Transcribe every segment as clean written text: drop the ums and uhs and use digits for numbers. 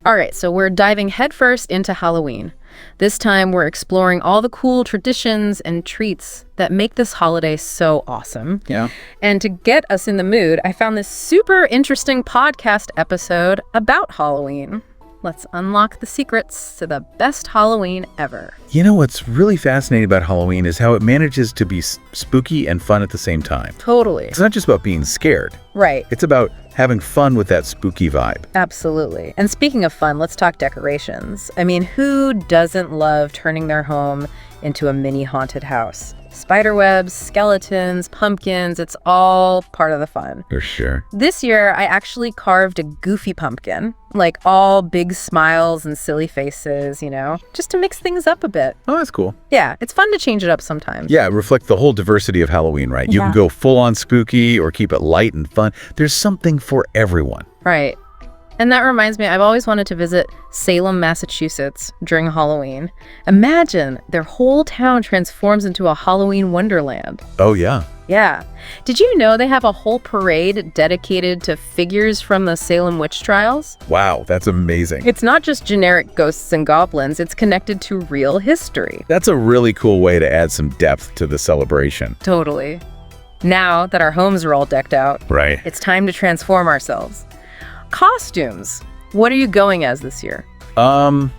All right, so we're diving headfirst into Halloween. This time, we're exploring all the cool traditions and treats that make this holiday so awesome. Yeah. And to get us in the mood, I found this super interesting podcast episode about Halloween. Let's unlock the secrets to the best Halloween ever. You know what's really fascinating about Halloween is how it manages to be spooky and fun at the same time. Totally. It's not just about being scared. Right. It's about having fun with that spooky vibe. Absolutely. And speaking of fun, let's talk decorations. I mean, who doesn't love turning their home into a mini haunted house? Spiderwebs, skeletons, pumpkins, it's all part of the fun. For sure. This year, I actually carved a goofy pumpkin, like all big smiles and silly faces, just to mix things up a bit. Oh, that's cool. Yeah, it's fun to change it up sometimes. Yeah, reflect the whole diversity of Halloween, right? You Yeah. can go full on spooky or keep it light and fun. There's something for everyone. Right. And that reminds me, I've always wanted to visit Salem, Massachusetts during Halloween. Imagine their whole town transforms into a Halloween wonderland. Oh, yeah. Yeah. Did you know they have a whole parade dedicated to figures from the Salem witch trials? Wow, that's amazing. It's not just generic ghosts and goblins, it's connected to real history. That's a really cool way to add some depth to the celebration. Totally. Now that our homes are all decked out, Right. it's time to transform ourselves. Costumes. What are you going as this year? I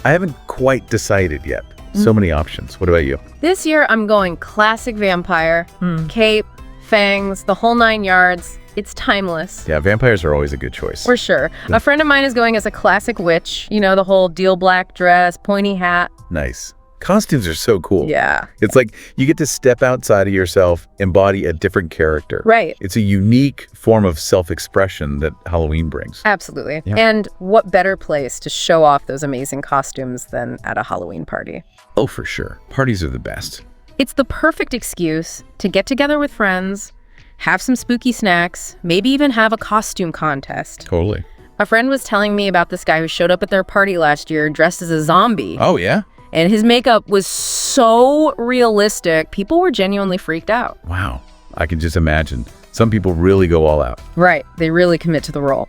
haven't quite decided yet. So many options. What about you? This year, I'm going classic vampire, cape, fangs, the whole 9 yards. It's timeless. Yeah, vampires are always a good choice. For sure. A friend of mine is going as a classic witch. The whole teal black dress, pointy hat. Nice. Costumes are so cool. Yeah. It's like you get to step outside of yourself, embody a different character. Right. It's a unique form of self-expression that Halloween brings. Absolutely. Yeah. And what better place to show off those amazing costumes than at a Halloween party? Oh, for sure. Parties are the best. It's the perfect excuse to get together with friends, have some spooky snacks, maybe even have a costume contest. Totally. A friend was telling me about this guy who showed up at their party last year dressed as a zombie. Oh, yeah? And his makeup was so realistic, people were genuinely freaked out. Wow. I can just imagine. Some people really go all out. Right, they really commit to the role.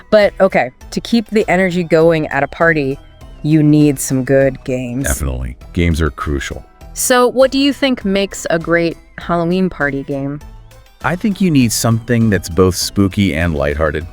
But okay, to keep the energy going at a party, you need some good games. Definitely. Games are crucial. So what do you think makes a great Halloween party game? I think you need something that's both spooky and lighthearted.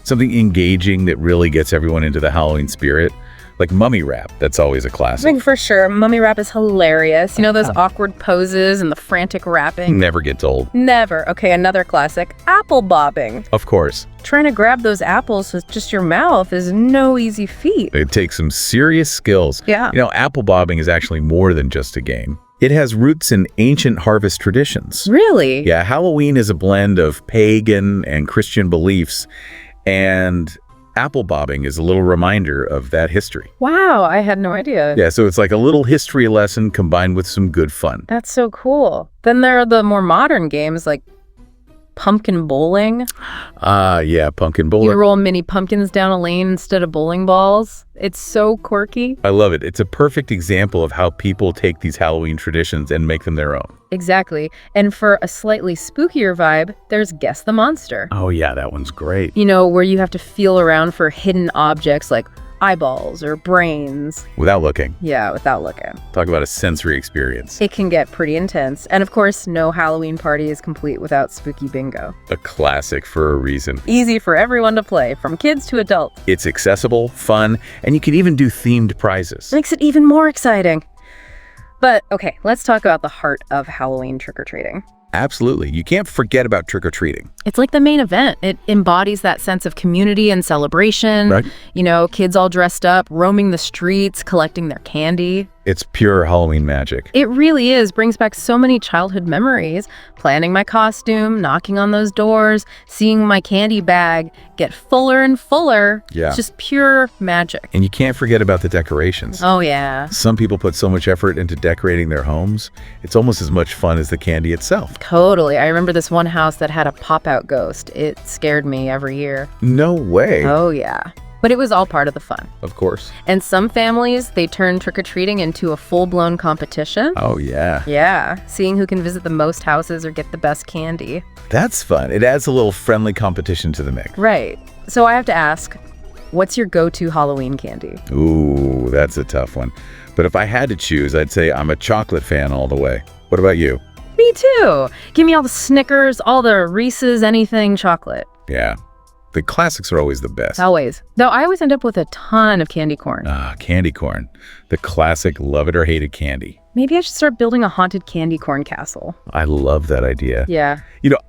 Something engaging that really gets everyone into the Halloween spirit. Like mummy rap, that's always a I classic. think for sure, mummy rap is hilarious. Those awkward poses and the frantic rapping? Never gets old. Never. Okay, another classic, apple bobbing. Of course. Trying to grab those apples with just your mouth is no easy feat. It takes some serious skills. Yeah. Apple bobbing is actually more than just a game. It has roots in ancient harvest traditions. Really? Yeah, Halloween is a blend of pagan and Christian beliefs, and apple bobbing is a little reminder of that history. Wow, I had no idea. Yeah, so it's like a little history lesson combined with some good fun. That's so cool. Then there are the more modern games like pumpkin bowling. Yeah, pumpkin You bowler. roll mini pumpkins down a lane instead of bowling balls. It's so quirky. I love it. It's a perfect example of how people take these Halloween traditions and make them their own. Exactly. And for a slightly spookier vibe, there's Guess the Monster. Oh yeah, that one's great. Where you have to feel around for hidden objects like eyeballs or brains. Without looking. Yeah, without looking. Talk about a sensory experience. It can get pretty intense. And of course, no Halloween party is complete without spooky bingo. A classic for a reason. Easy for everyone to play, from kids to adults. It's accessible, fun, and you can even do themed prizes. Makes it even more exciting. But okay, let's talk about the heart of Halloween trick-or-treating. Absolutely. You can't forget about trick-or-treating. It's like the main event. It embodies that sense of community and celebration. Right. Kids all dressed up, roaming the streets, collecting their candy. It's pure Halloween magic. It really is. Brings back so many childhood memories. Planning my costume, knocking on those doors, seeing my candy bag get fuller and fuller. Yeah. It's just pure magic. And you can't forget about the decorations. Oh, yeah. Some people put so much effort into decorating their homes. It's almost as much fun as the candy itself. Totally. I remember this one house that had a pop-out ghost. It scared me every year. No way. Oh, yeah. But it was all part of the fun. Of course. And some families, they turn trick-or-treating into a full-blown competition. Oh, yeah. Yeah, seeing who can visit the most houses or get the best candy. That's fun. It adds a little friendly competition to the mix. Right. So I have to ask, What's your go-to Halloween candy? Ooh, that's a tough one. But if I had to choose, I'd say I'm a chocolate fan all the way. What about you? Me too. Give me all the Snickers, all the Reese's, anything chocolate. Yeah. The classics are always the best. Always. Though I always end up with a ton of candy corn. Candy corn. The classic love it or hate it candy. Maybe I should start building a haunted candy corn castle. I love that idea. Yeah.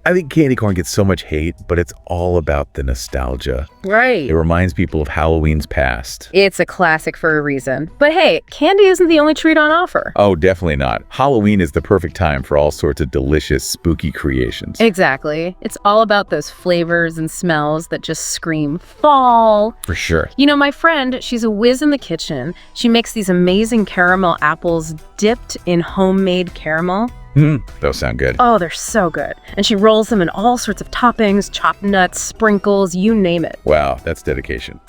I think candy corn gets so much hate, but it's all about the nostalgia. Right. It reminds people of Halloween's past. It's a classic for a reason. But hey, candy isn't the only treat on offer. Oh, definitely not. Halloween is the perfect time for all sorts of delicious, spooky creations. Exactly. It's all about those flavors and smells that just scream fall. For sure. My friend, she's a whiz in the kitchen. She makes these amazing caramel apples dipped in homemade caramel. Those sound good. Oh, they're so good. And she rolls them in all sorts of toppings, chopped nuts, sprinkles, you name it. Wow, that's dedication.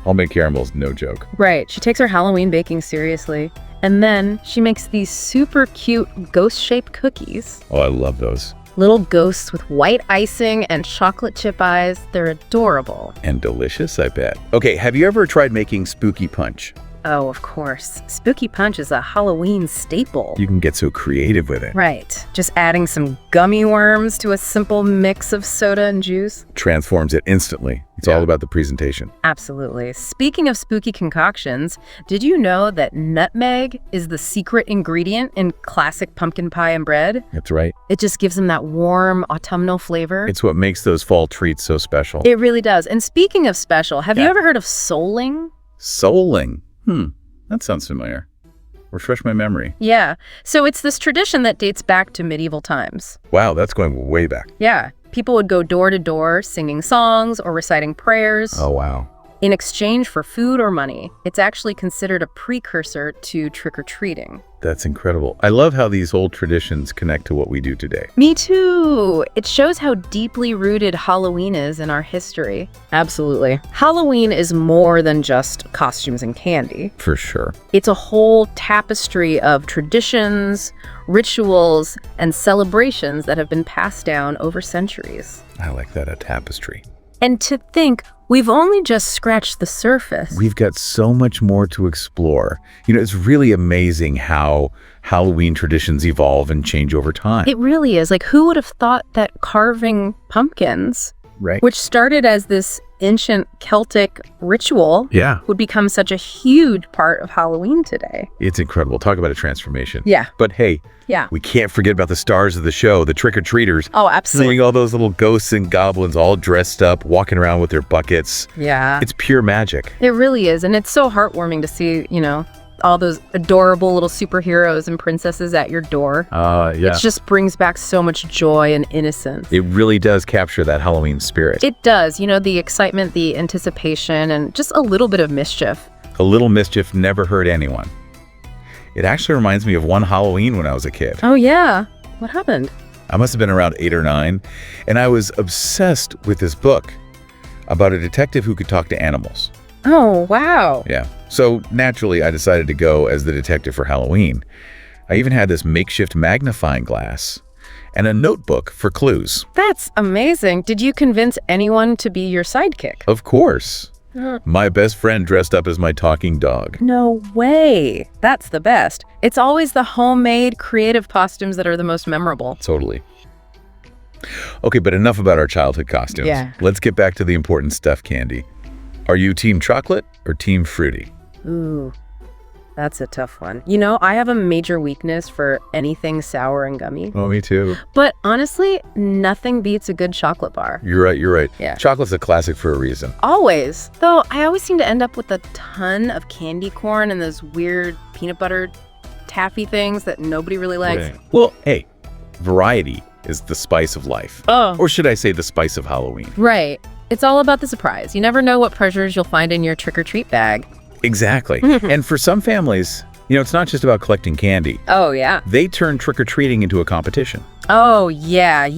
Homemade caramel's no joke. Right. She takes her Halloween baking seriously. And then she makes these super cute ghost-shaped cookies. Oh, I love those. Little ghosts with white icing and chocolate chip eyes. They're adorable. And delicious, I bet. Okay, have you ever tried making spooky punch? Oh, of course. Spooky punch is a Halloween staple. You can get so creative with it. Right. Just adding some gummy worms to a simple mix of soda and juice. Transforms it instantly. It's all about the presentation. Absolutely. Speaking of spooky concoctions, did you know that nutmeg is the secret ingredient in classic pumpkin pie and bread? That's right. It just gives them that warm autumnal flavor. It's what makes those fall treats so special. It really does. And speaking of special, have you ever heard of souling? Souling? That sounds familiar. Refresh my memory. Yeah. So it's this tradition that dates back to medieval times. Wow, that's going way back. Yeah. People would go door to door singing songs or reciting prayers. Oh, wow. In exchange for food or money. It's actually considered a precursor to trick-or-treating. That's incredible. I love how these old traditions connect to what we do today. Me too. It shows how deeply rooted Halloween is in our history. Absolutely. Halloween is more than just costumes and candy. For sure. It's a whole tapestry of traditions, rituals, and celebrations that have been passed down over centuries. I like that, a tapestry. And to think, we've only just scratched the surface. We've got so much more to explore. It's really amazing how Halloween traditions evolve and change over time. It really is. Like, who would have thought that carving pumpkins, right, which started as this ancient Celtic ritual, would become such a huge part of Halloween today? It's incredible. Talk about a transformation. Yeah. But hey, we can't forget about the stars of the show, the trick-or-treaters. Oh, absolutely. Seeing all those little ghosts and goblins all dressed up, walking around with their buckets. Yeah. It's pure magic. It really is. And it's so heartwarming to see, all those adorable little superheroes and princesses at your door. It just brings back so much joy and innocence. It really does capture that Halloween spirit. It does. The excitement, the anticipation, and just a little bit of mischief. A little mischief never hurt anyone. It actually reminds me of one Halloween when I was a kid. Oh, yeah. What happened? I must have been around 8 or 9, and I was obsessed with this book about a detective who could talk to animals. Oh, wow. Yeah. So naturally, I decided to go as the detective for Halloween. I even had this makeshift magnifying glass and a notebook for clues. That's amazing. Did you convince anyone to be your sidekick? Of course. My best friend dressed up as my talking dog. No way. That's the best. It's always the homemade, creative costumes that are the most memorable. Totally. Okay, but enough about our childhood costumes. Yeah. Let's get back to the important stuff, Candy. Are you team chocolate or team fruity? Ooh, that's a tough one. I have a major weakness for anything sour and gummy. Oh, me too. But honestly, nothing beats a good chocolate bar. You're right. Yeah. Chocolate's a classic for a reason. Always. Though I always seem to end up with a ton of candy corn and those weird peanut butter taffy things that nobody really likes. Right. Well, hey, variety is the spice of life. Oh. Or should I say the spice of Halloween? Right. It's all about the surprise. You never know what treasures you'll find in your trick-or-treat bag. Exactly. And for some families, it's not just about collecting candy. Oh, yeah. They turn trick-or-treating into a competition. Oh, yeah.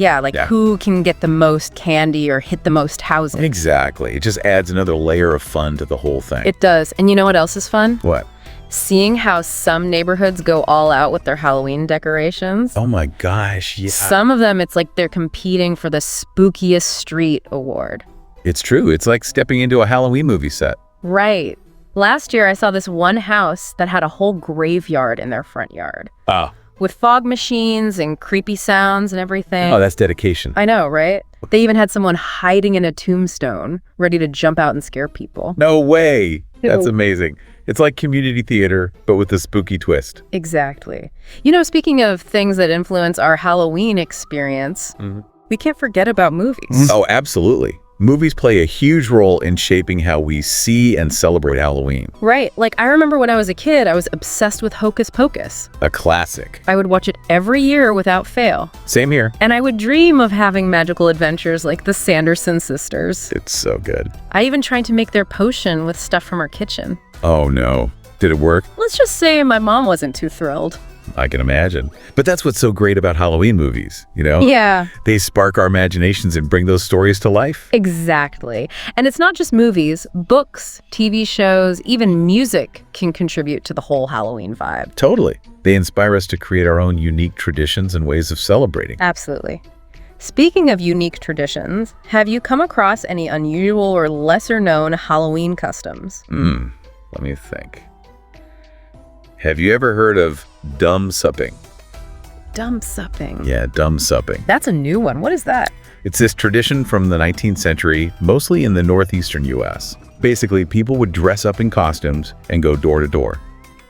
Who can get the most candy or hit the most houses. Exactly. It just adds another layer of fun to the whole thing. It does. And you know what else is fun? What? Seeing how some neighborhoods go all out with their Halloween decorations. Oh my gosh, yeah. Some of them, it's like they're competing for the spookiest street award. It's true. It's like stepping into a Halloween movie set. Right. Last year, I saw this one house that had a whole graveyard in their front yard. Oh. With fog machines and creepy sounds and everything. Oh, that's dedication. I know, right? They even had someone hiding in a tombstone, ready to jump out and scare people. No way. That's amazing. It's like community theater, but with a spooky twist. Exactly. Speaking of things that influence our Halloween experience, we can't forget about movies. Oh, absolutely. Movies play a huge role in shaping how we see and celebrate Halloween. Right. Like, I remember when I was a kid, I was obsessed with Hocus Pocus. A classic. I would watch it every year without fail. Same here. And I would dream of having magical adventures like the Sanderson sisters. It's so good. I even tried to make their potion with stuff from our kitchen. Oh, no. Did it work? Let's just say my mom wasn't too thrilled. I can imagine. But that's what's so great about Halloween movies, Yeah. They spark our imaginations and bring those stories to life. Exactly. And it's not just movies. Books, TV shows, even music can contribute to the whole Halloween vibe. Totally. They inspire us to create our own unique traditions and ways of celebrating. Absolutely. Speaking of unique traditions, have you come across any unusual or lesser-known Halloween customs? Let me think. Have you ever heard of dumb supping? Dumb supping. Yeah, dumb supping. That's a new one. What is that? It's this tradition from the 19th century, mostly in the northeastern U.S. Basically, people would dress up in costumes and go door to door.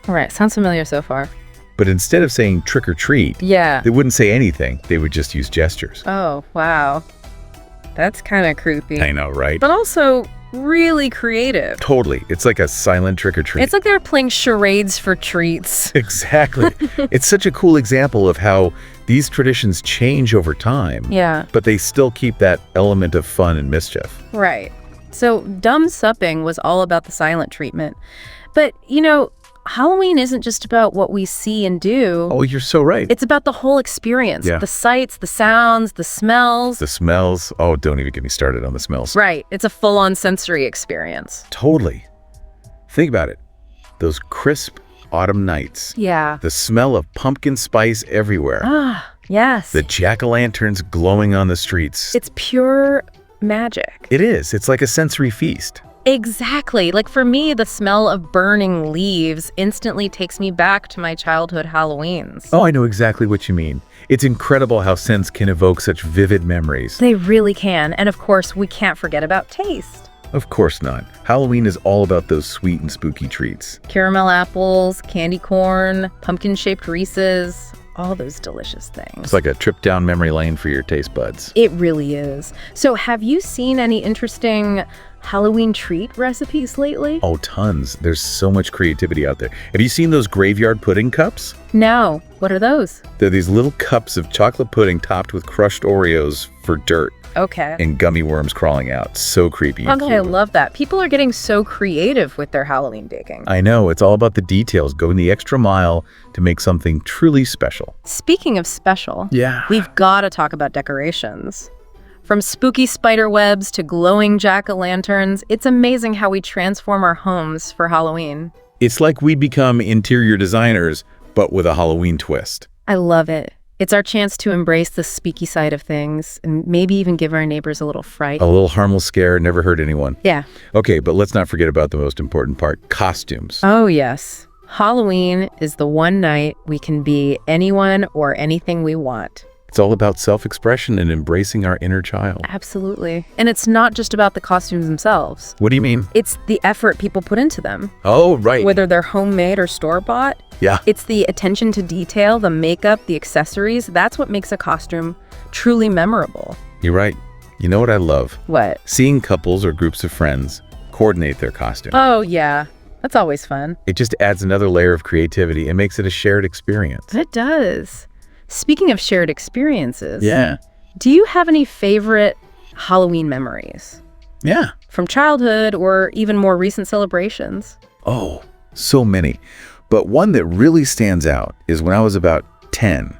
All right, sounds familiar so far. But instead of saying trick or treat, Yeah. they wouldn't say anything. They would just use gestures. Oh, wow. That's kind of creepy. I know, right? But also really creative. Totally. It's like a silent trick or treat. It's like they're playing charades for treats. Exactly. It's such a cool example of how these traditions change over time. Yeah. But they still keep that element of fun and mischief. Right. So dumb supping was all about the silent treatment. But, Halloween isn't just about what we see and do. Oh, you're so right. It's about the whole experience. Yeah. The sights, the sounds, the smells. The smells. Oh, don't even get me started on the smells. Right. It's a full-on sensory experience. Totally. Think about it. Those crisp autumn nights. Yeah. The smell of pumpkin spice everywhere. Ah, yes. The jack-o'-lanterns glowing on the streets. It's pure magic. It is. It's like a sensory feast. Exactly. Like for me, the smell of burning leaves instantly takes me back to my childhood Halloweens. Oh, I know exactly what you mean. It's incredible how scents can evoke such vivid memories. They really can. And of course, we can't forget about taste. Of course not. Halloween is all about those sweet and spooky treats. Caramel apples, candy corn, pumpkin-shaped Reese's, all those delicious things. It's like a trip down memory lane for your taste buds. It really is. So have you seen any interesting Halloween treat recipes lately? Oh, tons. There's so much creativity out there. Have you seen those graveyard pudding cups? No. What are those? They're these little cups of chocolate pudding topped with crushed Oreos for dirt Okay. and gummy worms crawling out. So creepy and Okay, I cute. love that. People are getting so creative with their Halloween baking. I know. It's all about the details, going the extra mile to make something truly special. Speaking of special, Yeah. we've got to talk about decorations. From spooky spider webs to glowing jack-o'-lanterns, it's amazing how we transform our homes for Halloween. It's like we become interior designers, but with a Halloween twist. I love it. It's our chance to embrace the spooky side of things and maybe even give our neighbors a little fright. A little harmless scare never hurt anyone. Yeah. Okay, but let's not forget about the most important part, costumes. Oh, yes. Halloween is the one night we can be anyone or anything we want. It's all about self-expression and embracing our inner child. Absolutely. And it's not just about the costumes themselves. What do you mean? It's the effort people put into them. Oh, right. Whether they're homemade or store-bought, Yeah. it's the attention to detail, the makeup, the accessories. That's what makes a costume truly memorable. You're right. You know what I love? What? Seeing couples or groups of friends coordinate their costume. Oh, yeah. That's always fun. It just adds another layer of creativity and makes it a shared experience. It does. Speaking of shared experiences, Yeah. do you have any favorite Halloween memories? Yeah. From childhood or even more recent celebrations? Oh, so many. But one that really stands out is when I was about 10.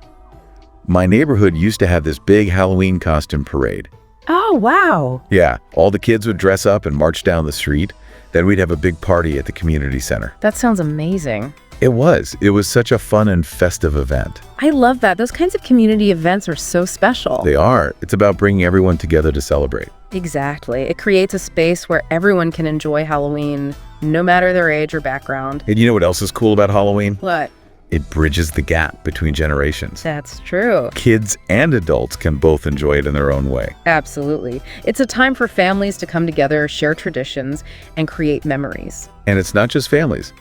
My neighborhood used to have this big Halloween costume parade. Oh, wow. Yeah, all the kids would dress up and march down the street. Then we'd have a big party at the community center. That sounds amazing. It was such a fun and festive event. I love that. Those kinds of community events are so special. They are. It's about bringing everyone together to celebrate. Exactly. It creates a space where everyone can enjoy Halloween, no matter their age or background. And you know what else is cool about Halloween? What? It bridges the gap between generations. That's true. Kids and adults can both enjoy it in their own way. Absolutely. It's a time for families to come together, share traditions, and create memories. And it's not just families.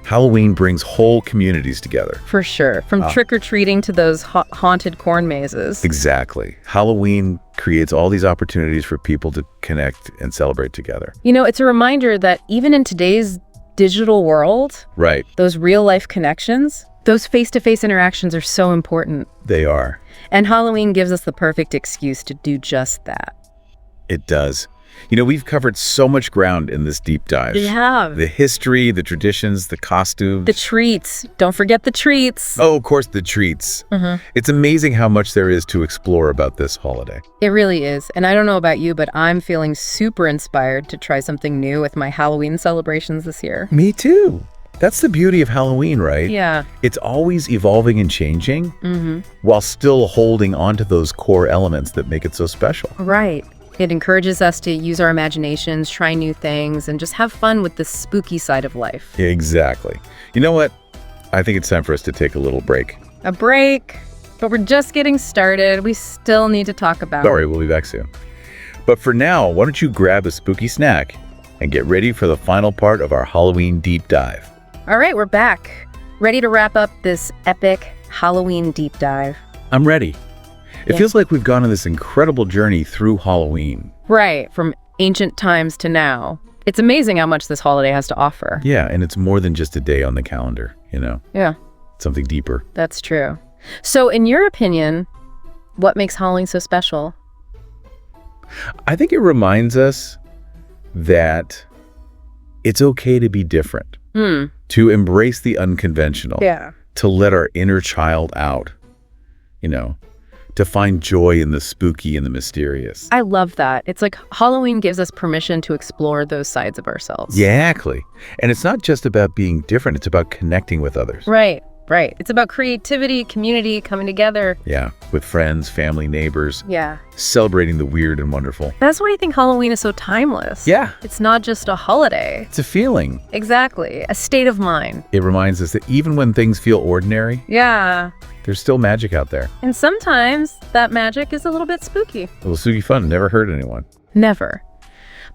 Halloween brings whole communities together. For sure. From trick-or-treating to those haunted corn mazes. Exactly. Halloween creates all these opportunities for people to connect and celebrate together. You know, it's a reminder that even in today's digital world, Right. those real-life connections, those face-to-face interactions are so important. They are. And Halloween gives us the perfect excuse to do just that. It does. You know, we've covered so much ground in this deep dive. We have. The history, the traditions, the costumes. The treats. Don't forget the treats. Oh, of course, the treats. It's amazing how much there is to explore about this holiday. It really is. And I don't know about you, but I'm feeling super inspired to try something new with my Halloween celebrations this year. Me too. That's the beauty of Halloween, right? Yeah. It's always evolving and changing while still holding on to those core elements that make it so special. Right. It encourages us to use our imaginations, try new things, and just have fun with the spooky side of life. Exactly. You know what? I think it's time for us to take a little break. A break, but we're just getting started. We still need to talk about Don't worry, we'll be back soon. But for now, why don't you grab a spooky snack and get ready for the final part of our Halloween deep dive. All right, we're back. Ready to wrap up this epic Halloween deep dive. I'm ready. It Yeah. feels like we've gone on this incredible journey through Halloween. Right, from ancient times to now. It's amazing how much this holiday has to offer. Yeah, and it's more than just a day on the calendar, you know? Yeah, Something deeper. that's true. So in your opinion, what makes Halloween so special? I think it reminds us that it's okay to be different, to embrace the unconventional, Yeah. to let our inner child out, you know, to find joy in the spooky and the mysterious. I love that. It's like Halloween gives us permission to explore those sides of ourselves. Exactly. And it's not just about being different, it's about connecting with others. Right, right. It's about creativity, community, coming together. Yeah, with friends, family, neighbors, Yeah. celebrating the weird and wonderful. That's why I think Halloween is so timeless. Yeah. It's not just a holiday. It's a feeling. Exactly. A state of mind. It reminds us that even when things feel ordinary, Yeah. there's still magic out there. And sometimes that magic is a little bit spooky. A little spooky fun, never hurt anyone. Never.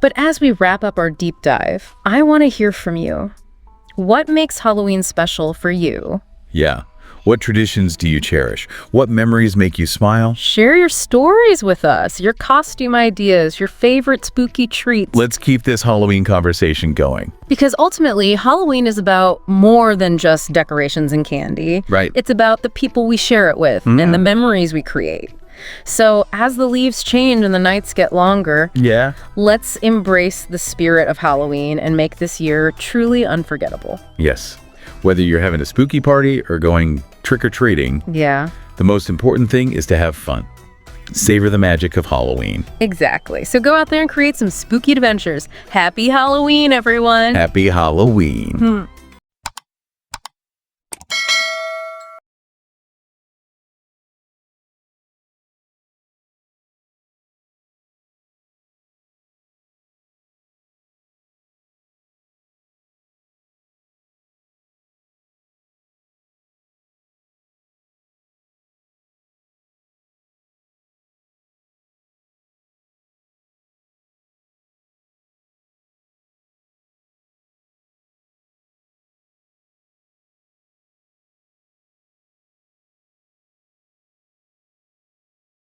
But as we wrap up our deep dive, I want to hear from you. What makes Halloween special for you? Yeah. What traditions do you cherish? What memories make you smile? Share your stories with us, your costume ideas, your favorite spooky treats. Let's keep this Halloween conversation going. Because ultimately, Halloween is about more than just decorations and candy. Right. It's about the people we share it with and the memories we create. So as the leaves change and the nights get longer, Yeah. let's embrace the spirit of Halloween and make this year truly unforgettable. Yes. Whether you're having a spooky party or going trick-or-treating, Yeah, the most important thing is to have fun. Savor the magic of Halloween. exactly. So go out there and create some spooky adventures. Happy Halloween, everyone. Happy Halloween.